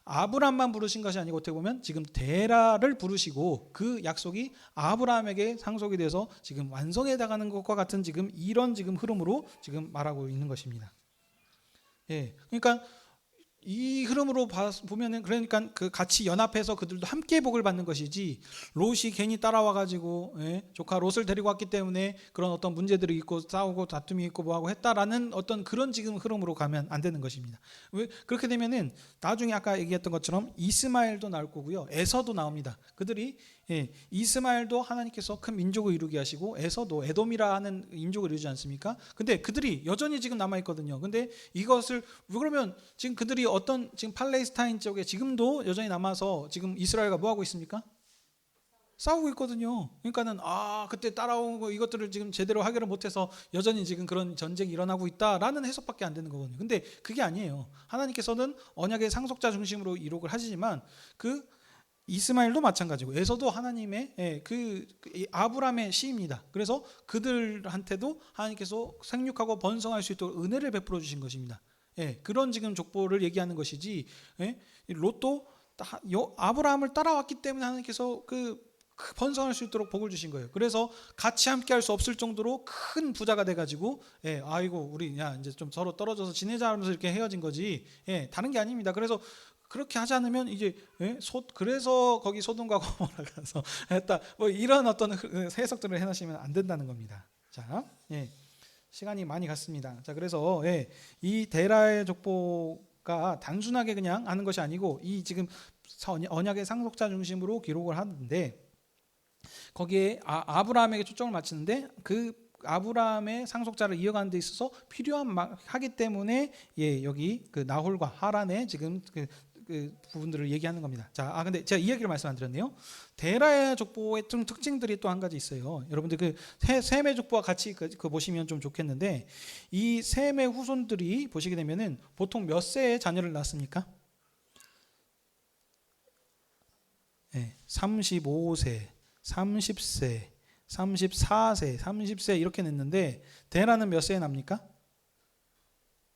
아브라함만 부르신 것이 아니고 어떻게 보면 지금 데라를 부르시고 그 약속이 아브라함에게 상속이 돼서 지금 완성해 나가는 것과 같은 지금 이런 지금 흐름으로 지금 말하고 있는 것입니다. 그러니까 이 흐름으로 보면은 그러니까 그 같이 연합해서 그들도 함께 복을 받는 것이지 롯이 괜히 따라와 가지고 조카 롯을 데리고 왔기 때문에 그런 어떤 문제들이 있고 싸우고 다툼이 있고 뭐하고 했다라는 어떤 그런 지금 흐름으로 가면 안 되는 것입니다. 왜 그렇게 되면은 나중에 아까 얘기했던 것처럼 이스마엘도 나올 거고요, 에서도 나옵니다. 그들이 이스마엘도 하나님께서 큰 민족을 이루게 하시고 에서도 에돔이라 하는 민족을 이루지 않습니까? 근데 그들이 여전히 지금 남아 있거든요. 근데 이것을 왜 그러면 지금 그들이 어떤 지금 팔레스타인 쪽에 지금도 여전히 남아서 지금 이스라엘과 뭐 하고 있습니까? 싸우고 있거든요. 그러니까는 그때 따라온 거 이것들을 지금 제대로 해결을 못해서 여전히 지금 그런 전쟁이 일어나고 있다라는 해석밖에 안 되는 거거든요. 근데 그게 아니에요. 하나님께서는 언약의 상속자 중심으로 이룩을 하시지만 그 이스마엘도 마찬가지고 에서도 하나님의 아브라함의 씨입니다. 그래서 그들한테도 하나님께서 생육하고 번성할 수 있도록 은혜를 베풀어 주신 것입니다. 그런 지금 족보를 얘기하는 것이지, 롯도 아브라함을 따라왔기 때문에 하나님께서 그 번성할 수 있도록 복을 주신 거예요. 그래서 같이 함께 할 수 없을 정도로 큰 부자가 돼가지고 아이고 우리 야 이제 좀 서로 떨어져서 지내자 하면서 이렇게 헤어진 거지, 다른 게 아닙니다. 그래서 그렇게 하지 않으면 이제 그래서 거기 소돔과 고모라 가서 했다 뭐 이런 어떤 해석들을 해놓으시면 안 된다는 겁니다. 자, 시간이 많이 갔습니다. 자, 그래서 이 데라의 족보가 단순하게 그냥 하는 것이 아니고 이 지금 언약의 상속자 중심으로 기록을 하는데 거기에 아브라함에게 초점을 맞추는데 그 아브라함의 상속자를 이어가는 데 있어서 필요하기 때문에 여기 그 나홀과 하란의 지금 그 부분들을 얘기하는 겁니다. 자, 근데 제가 이 얘기를 말씀 안 드렸네요. 데라의 족보의 좀 특징들이 또 한 가지 있어요. 여러분들 그 셈의 족보와 같이 그 보시면 좀 좋겠는데 이 셈의 후손들이 보시게 되면은 보통 몇 세의 자녀를 낳습니까? 35세, 30세, 34세, 30세 이렇게 냈는데 데라는 몇 세에 납니까?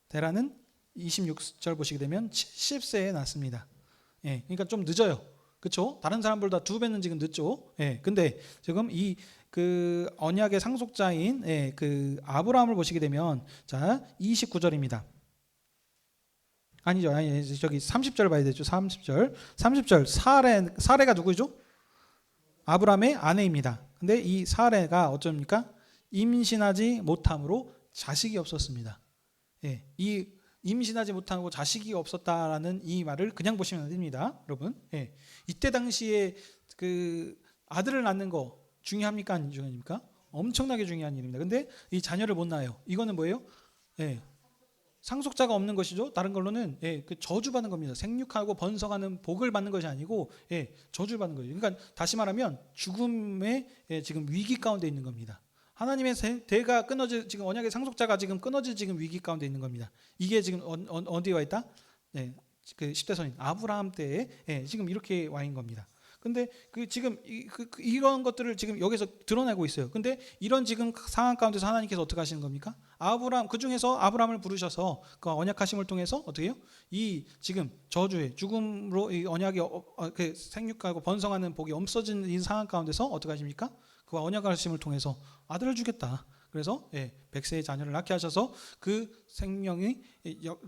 데라는 26절 보시게 되면 70세에 낳습니다. 그러니까 좀 늦어요. 그렇죠? 다른 사람보다 2배는 지금 늦죠. 근데 지금 이 그 언약의 상속자인 그 아브라함을 보시게 되면 자 29절입니다. 아니 저기 30절 봐야 되죠. 30절 사레가 누구죠? 아브라함의 아내입니다. 근데 이 사레가 어쩝니까? 임신하지 못함으로 자식이 없었습니다. 이 임신하지 못하고 자식이 없었다라는 이 말을 그냥 보시면 안 됩니다, 여러분. 이때 당시에 그 아들을 낳는 거 중요합니까, 안 중요합니까? 엄청나게 중요한 일입니다. 근데 이 자녀를 못 낳아요. 이거는 뭐예요? 상속자가 없는 것이죠. 다른 걸로는 그 저주받는 겁니다. 생육하고 번성하는 복을 받는 것이 아니고 저주를 받는 거죠. 그러니까 다시 말하면 죽음의 지금 위기 가운데 있는 겁니다. 하나님의 대가 끊어질 지금 언약의 상속자가 지금 끊어질 지금 위기 가운데 있는 겁니다. 이게 지금 어디에 와 있다? 그 10대 선인 아브라함 때에 지금 이렇게 와 있는 겁니다. 근데 그 지금 이런 것들을 지금 여기서 드러내고 있어요. 근데 이런 지금 상황 가운데서 하나님께서 어떻게 하시는 겁니까? 아브라함 그 중에서 아브라함을 부르셔서 그 언약하심을 통해서 어떻게 해요? 이 지금 저주의 죽음으로 이 언약이 그 생육하고 번성하는 복이 없어진 이 상황 가운데서 어떻게 하십니까? 그 언약하심을 통해서 아들을 주겠다. 그래서 100세의 자녀를 낳게 하셔서 그 생명이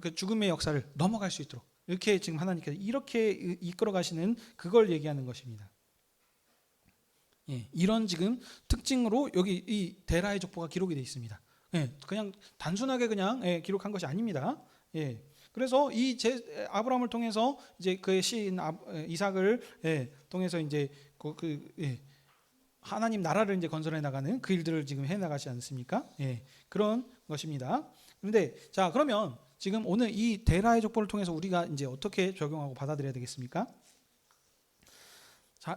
그 죽음의 역사를 넘어갈 수 있도록 이렇게 지금 하나님께서 이렇게 이끌어 가시는 그걸 얘기하는 것입니다. 이런 지금 특징으로 여기 이 데라의 족보가 기록이 되어 있습니다. 그냥 단순하게 그냥 기록한 것이 아닙니다. 그래서 이 아브라함을 통해서 이제 그의 시인 이삭을 통해서 이제 하나님 나라를 이제 건설해 나가는 그 일들을 지금 해 나가지 않습니까? 그런 것입니다. 그런데 자, 그러면 지금 오늘 이 데라의 족보를 통해서 우리가 이제 어떻게 적용하고 받아들여야 되겠습니까?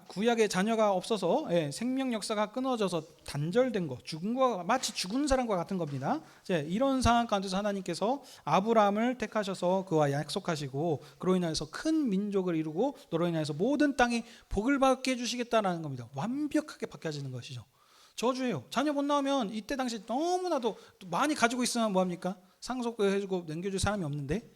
구약의 자녀가 없어서 생명 역사가 끊어져서 단절된 거, 마치 죽은 사람과 같은 겁니다. 이런 상황 가운데서 하나님께서 아브라함을 택하셔서 그와 약속하시고 그로 인하여서 큰 민족을 이루고 너로 인하여서 모든 땅이 복을 받게 해주시겠다라는 겁니다. 완벽하게 바뀌어지는 것이죠. 저주예요. 자녀 못 나오면 이때 당시 너무나도 많이 가지고 있으면 뭐합니까? 상속해주고 남겨줄 사람이 없는데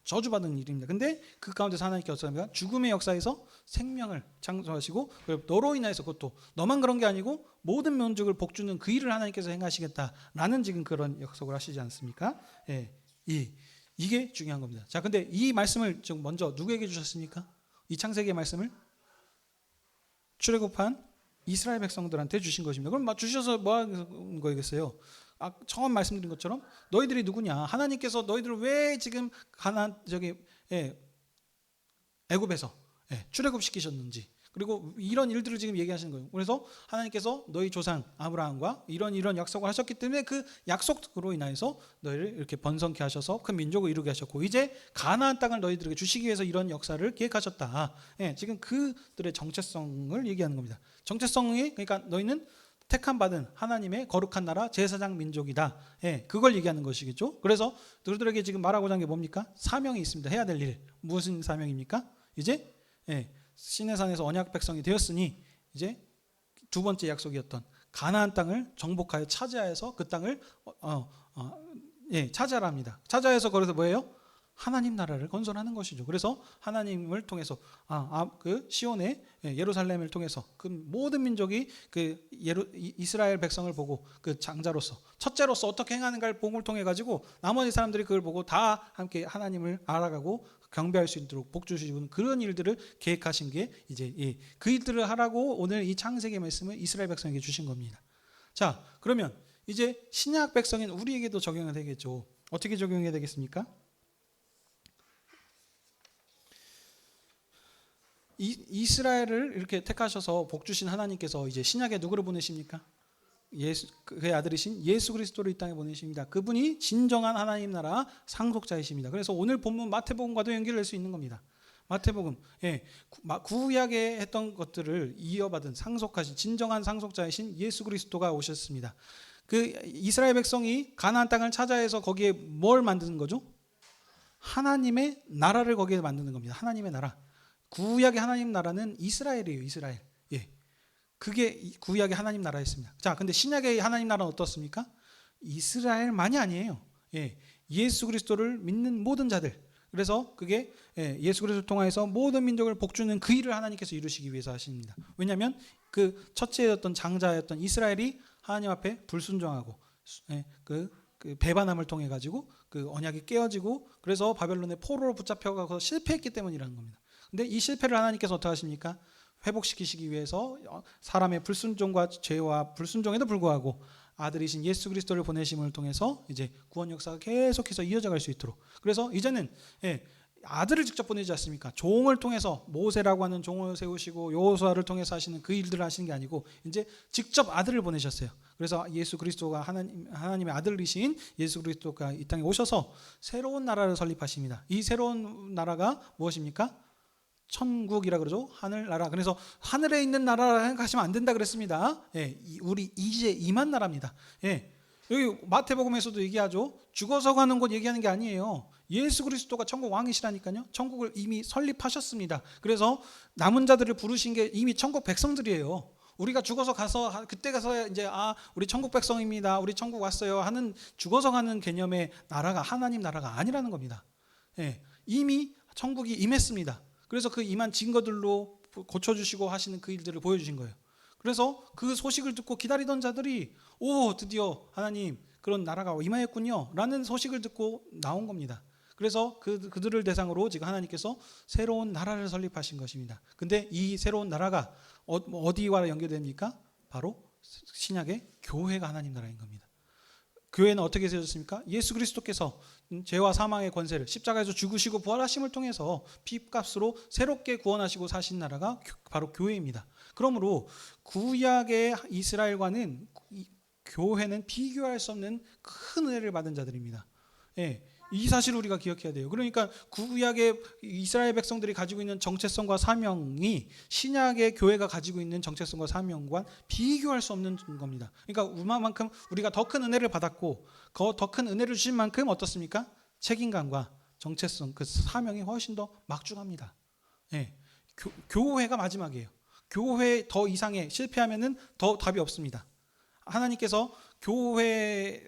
저주받는 일입니다. 근데 그 가운데서 하나님께서 어떻게 합니까? 죽음의 역사에서 생명을 창조하시고 너로 인해서 그것도 너만 그런 게 아니고 모든 민족을 복주는 그 일을 하나님께서 행하시겠다라는 지금 그런 약속을 하시지 않습니까? 이게 중요한 겁니다. 자, 근데 이 말씀을 좀 먼저 누구에게 주셨습니까? 이 창세기의 말씀을 출애굽한 이스라엘 백성들한테 주신 것입니다. 그럼 주셔서 뭐 하는 거겠어요? 처음 말씀드린 것처럼 너희들이 누구냐? 하나님께서 너희들을 왜 지금 애굽에서 출애굽시키셨는지, 그리고 이런 일들을 지금 얘기하시는 거예요. 그래서 하나님께서 너희 조상 아브라함과 이런 약속을 하셨기 때문에 그 약속으로 인하여서 너희를 이렇게 번성케 하셔서 큰 민족을 이루게 하셨고, 이제 가나안 땅을 너희들에게 주시기 위해서 이런 역사를 계획하셨다. 지금 그들의 정체성을 얘기하는 겁니다. 정체성이, 그러니까 너희는 택함 받은 하나님의 거룩한 나라 제사장 민족이다. 그걸 얘기하는 것이겠죠. 그래서 너희들에게 지금 말하고자 하는 게 뭡니까? 사명이 있습니다. 해야 될 일. 무슨 사명입니까? 이제 시내산에서 언약 백성이 되었으니 이제 두 번째 약속이었던 가나안 땅을 정복하여 차지하여서 그 땅을 차지하랍니다. 차지하여서 그래서 뭐예요? 하나님 나라를 건설하는 것이죠. 그래서 하나님을 통해서 그 시온의 예루살렘을 통해서 그 모든 민족이 그 이스라엘 백성을 보고 그 장자로서 첫째로서 어떻게 행하는가를 복을 통해 가지고 나머지 사람들이 그걸 보고 다 함께 하나님을 알아가고 경배할 수 있도록 복 주시는 그런 일들을 계획하신 게 이제 그 일들을 하라고 오늘 이 창세기 말씀을 이스라엘 백성에게 주신 겁니다. 자, 그러면 이제 신약 백성인 우리에게도 적용이 되겠죠. 어떻게 적용해야 되겠습니까? 이스라엘을 이렇게 택하셔서 복 주신 하나님께서 이제 신약에 누구를 보내십니까? 그의 아들이신 예수 그리스도를 이 땅에 보내십니다. 그분이 진정한 하나님 나라 상속자이십니다. 그래서 오늘 본문 마태복음과도 연결할 수 있는 겁니다. 마태복음, 구약에 했던 것들을 이어받은 상속하신 진정한 상속자이신 예수 그리스도가 오셨습니다. 그 이스라엘 백성이 가나안 땅을 찾아해서 거기에 뭘 만드는 거죠? 하나님의 나라를 거기에 만드는 겁니다. 하나님의 나라. 구약의 하나님 나라는 이스라엘이에요. 이스라엘. 그게 구약의 하나님 나라였습니다. 자, 근데 신약의 하나님 나라는 어떻습니까? 이스라엘만이 아니에요. 예수 그리스도를 믿는 모든 자들. 그래서 그게 예수 그리스도를 통해서 모든 민족을 복주는 그 일을 하나님께서 이루시기 위해서 하십니다. 왜냐하면 그 첫째였던 장자였던 이스라엘이 하나님 앞에 불순종하고 그 배반함을 통해 가지고 그 언약이 깨어지고, 그래서 바벨론의 포로로 붙잡혀가서 실패했기 때문이라는 겁니다. 근데 이 실패를 하나님께서 어떻게 하십니까? 회복시키시기 위해서 사람의 불순종과 죄와 불순종에도 불구하고 아들이신 예수 그리스도를 보내심을 통해서 이제 구원 역사가 계속해서 이어져 갈 수 있도록, 그래서 이제는 아들을 직접 보내지 않습니까? 종을 통해서 모세라고 하는 종을 세우시고 여호수아를 통해서 하시는 그 일들을 하시는 게 아니고 이제 직접 아들을 보내셨어요. 그래서 예수 그리스도가 하나님의 아들이신 예수 그리스도가 이 땅에 오셔서 새로운 나라를 설립하십니다. 이 새로운 나라가 무엇입니까? 천국이라 그러죠. 하늘나라. 그래서 하늘에 있는 나라라 생각하시면 안 된다 그랬습니다. 우리 이제 임한 나라입니다. 여기 마태복음에서도 얘기하죠. 죽어서 가는 곳 얘기하는 게 아니에요. 예수 그리스도가 천국 왕이시라니까요. 천국을 이미 설립하셨습니다. 그래서 남은 자들을 부르신 게 이미 천국 백성들이에요. 우리가 죽어서 가서 그때 가서 이제 우리 천국 백성입니다. 우리 천국 왔어요 하는 죽어서 가는 개념의 나라가 하나님 나라가 아니라는 겁니다. 이미 천국이 임했습니다. 그래서 그 임한 증거들로 고쳐주시고 하시는 그 일들을 보여주신 거예요. 그래서 그 소식을 듣고 기다리던 자들이 드디어 하나님 그런 나라가 임하였군요 라는 소식을 듣고 나온 겁니다. 그래서 그들을 대상으로 지금 하나님께서 새로운 나라를 설립하신 것입니다. 근데 이 새로운 나라가 어디와 연결됩니까? 바로 신약의 교회가 하나님 나라인 겁니다. 교회는 어떻게 세워졌습니까? 예수 그리스도께서 죄와 사망의 권세를 십자가에서 죽으시고 부활하심을 통해서 피값으로 새롭게 구원하시고 사신 나라가 바로 교회입니다. 그러므로 구약의 이스라엘과는 교회는 비교할 수 없는 큰 은혜를 받은 자들입니다. 이 사실을 우리가 기억해야 돼요. 그러니까 구약의 이스라엘 백성들이 가지고 있는 정체성과 사명이 신약의 교회가 가지고 있는 정체성과 사명과 비교할 수 없는 겁니다. 그러니까 그만큼 우리가 더 큰 은혜를 받았고 더 큰 은혜를 주신 만큼 어떻습니까? 책임감과 정체성, 그 사명이 훨씬 더 막중합니다. 교회가 마지막이에요. 교회 더 이상에 실패하면은 더 답이 없습니다. 하나님께서 교회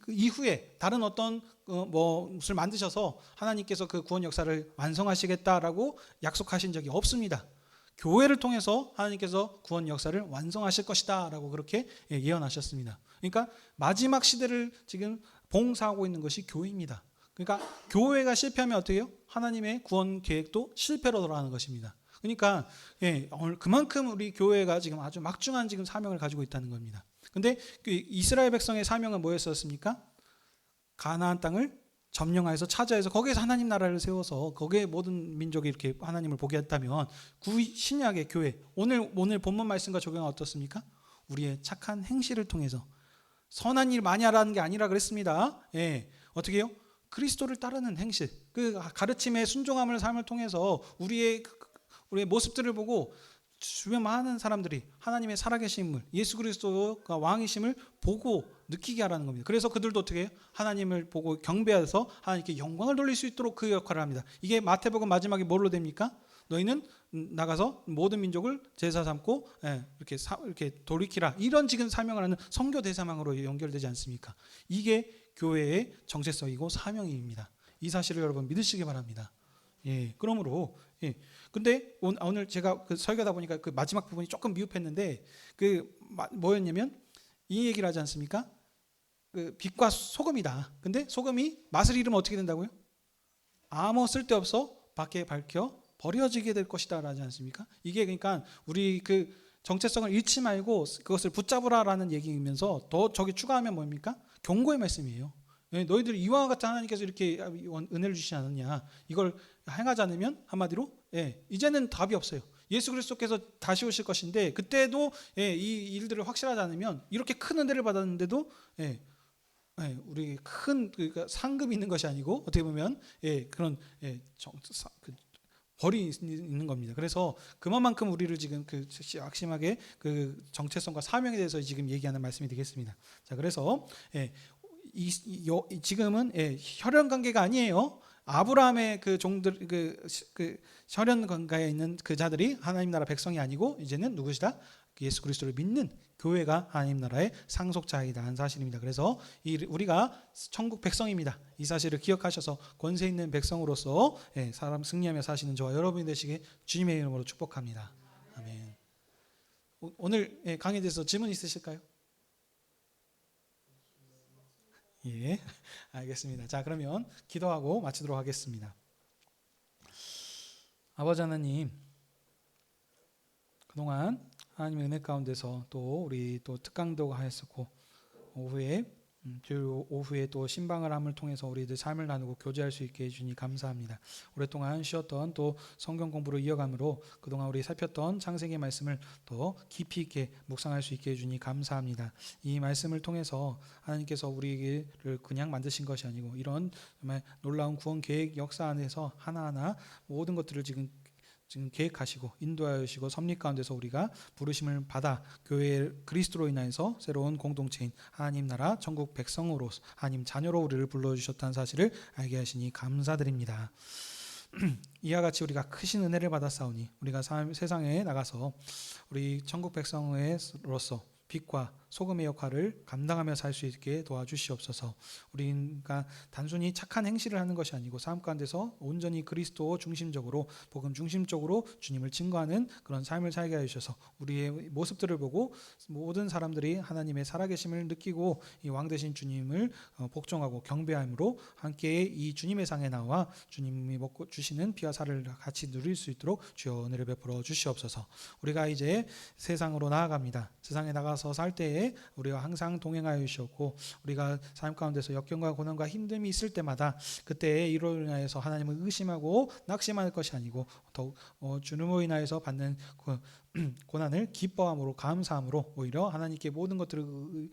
이후에 다른 어떤 무엇을 만드셔서 하나님께서 그 구원 역사를 완성하시겠다라고 약속하신 적이 없습니다. 교회를 통해서 하나님께서 구원 역사를 완성하실 것이다 라고 그렇게 예언하셨습니다. 그러니까 마지막 시대를 지금 봉사하고 있는 것이 교회입니다. 그러니까 교회가 실패하면 어떻게 해요? 하나님의 구원 계획도 실패로 돌아가는 것입니다. 그러니까 그만큼 우리 교회가 지금 아주 막중한 지금 사명을 가지고 있다는 겁니다. 근데 그 이스라엘 백성의 사명은 뭐였었습니까? 가나안 땅을 점령하여서 차지해서 거기에서 하나님 나라를 세워서 거기에 모든 민족이 이렇게 하나님을 보게 했다면 신약의 교회 오늘 본문 말씀과 적용은 어떻습니까? 우리의 착한 행실을 통해서 선한 일 많이 하라는 게 아니라 그랬습니다. 어떻게 해요? 그리스도를 따르는 행실, 그 가르침의 순종함을 삶을 통해서 우리의 모습들을 보고 주변 많은 사람들이 하나님의 살아계신 인물 예수 그리스도가 왕이심을 보고 느끼게 하라는 겁니다. 그래서 그들도 어떻게 해요? 하나님을 보고 경배해서 하나님께 영광을 돌릴 수 있도록 그 역할을 합니다. 이게 마태복음 마지막에 뭘로 됩니까? 너희는 나가서 모든 민족을 제사 삼고 이렇게 돌이키라, 이런 지금 사명을 하는 선교 대사망으로 연결되지 않습니까? 이게 교회의 정체성이고 사명입니다. 이 사실을 여러분 믿으시기 바랍니다. 그러므로 근데 오늘 제가 설교하다 보니까 그 마지막 부분이 조금 미흡했는데 뭐였냐면 이 얘기를 하지 않습니까? 그 빛과 소금이다. 근데 소금이 맛을 잃으면 어떻게 된다고요? 아무 쓸데없어 밖에 밝혀 버려지게 될 것이다 라지 않습니까? 이게 그러니까 우리 그 정체성을 잃지 말고 그것을 붙잡으라라는 얘기이면서 더 저기 추가하면 뭡니까? 경고의 말씀이에요. 너희들 이와 같은 하나님께서 이렇게 은혜를 주시지 않느냐, 이걸 행하지 않으면 한마디로 이제는 답이 없어요. 예수 그리스도께서 다시 오실 것인데 그때도 이 일들을 확실하지 않으면 이렇게 큰 은혜를 받았는데도 우리 큰 그러니까 상급이 있는 것이 아니고 어떻게 보면 그런 벌이 있는 겁니다. 그래서 그만큼 우리를 지금 그 악심하게 그 정체성과 사명에 대해서 지금 얘기하는 말씀이 되겠습니다. 자, 그래서 지금은 혈연 관계가 아니에요. 아브라함의 그 종들 그 혈연 관계에 있는 그 자들이 하나님 나라 백성이 아니고 이제는 누구시다? 예수 그리스도를 믿는 교회가 하나님 나라의 상속자이다 하는 사실입니다. 그래서 우리가 천국 백성입니다. 이 사실을 기억하셔서 권세 있는 백성으로서 사람 승리하며 사시는 저와 여러분이 되시게 주님의 이름으로 축복합니다. 아멘. 오늘 강의에 대해서 질문 있으실까요? 알겠습니다. 자, 그러면 기도하고 마치도록 하겠습니다. 아버지 하나님, 그동안 하나님의 은혜 가운데서 또 우리 또 특강도 하였었고 오후에 또 신방을 함을 통해서 우리들 삶을 나누고 교제할 수 있게 해주니 감사합니다. 오랫동안 쉬었던 또 성경 공부를 이어감으로 그동안 우리 살폈던 창세기 말씀을 더 깊이 있게 묵상할 수 있게 해주니 감사합니다. 이 말씀을 통해서 하나님께서 우리를 그냥 만드신 것이 아니고 이런 정말 놀라운 구원 계획 역사 안에서 하나하나 모든 것들을 지금 계획하시고 인도하시고 섭리 가운데서 우리가 부르심을 받아 교회 그리스도로 인하여서 새로운 공동체인 하나님 나라 천국 백성으로 하나님 자녀로 우리를 불러주셨다는 사실을 알게 하시니 감사드립니다. 이와 같이 우리가 크신 은혜를 받았사오니 우리가 세상에 나가서 우리 천국 백성으로서 빛과 소금의 역할을 감당하며 살 수 있게 도와주시옵소서. 우리가 단순히 착한 행실을 하는 것이 아니고 삶 가운데서 온전히 그리스도 중심적으로 복음 중심적으로 주님을 증거하는 그런 삶을 살게 하셔서 우리의 모습들을 보고 모든 사람들이 하나님의 살아계심을 느끼고 이 왕 되신 주님을 복종하고 경배함으로 함께 이 주님의 상에 나와 주님이 먹고 주시는 피와 살을 같이 누릴 수 있도록 주여 은혜를 베풀어 주시옵소서. 우리가 이제 세상으로 나아갑니다. 세상에 나가서 살 때에 우리가 항상 동행하여 주셨고 우리가 삶 가운데서 역경과 고난과 힘듦이 있을 때마다 그때에 이로 인하여서 하나님을 의심하고 낙심할 것이 아니고 더욱 주님으로 인하여서 받는 고난을 기뻐함으로 감사함으로 오히려 하나님께 모든 것들을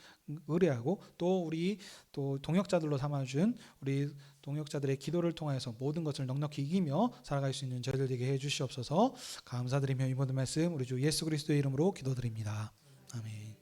의뢰하고 또 우리 또 동역자들로 삼아준 우리 동역자들의 기도를 통해서 모든 것을 넉넉히 이기며 살아갈 수 있는 저희들 되게 해주시옵소서. 감사드리며 이 모든 말씀 우리 주 예수 그리스도의 이름으로 기도드립니다. 아멘.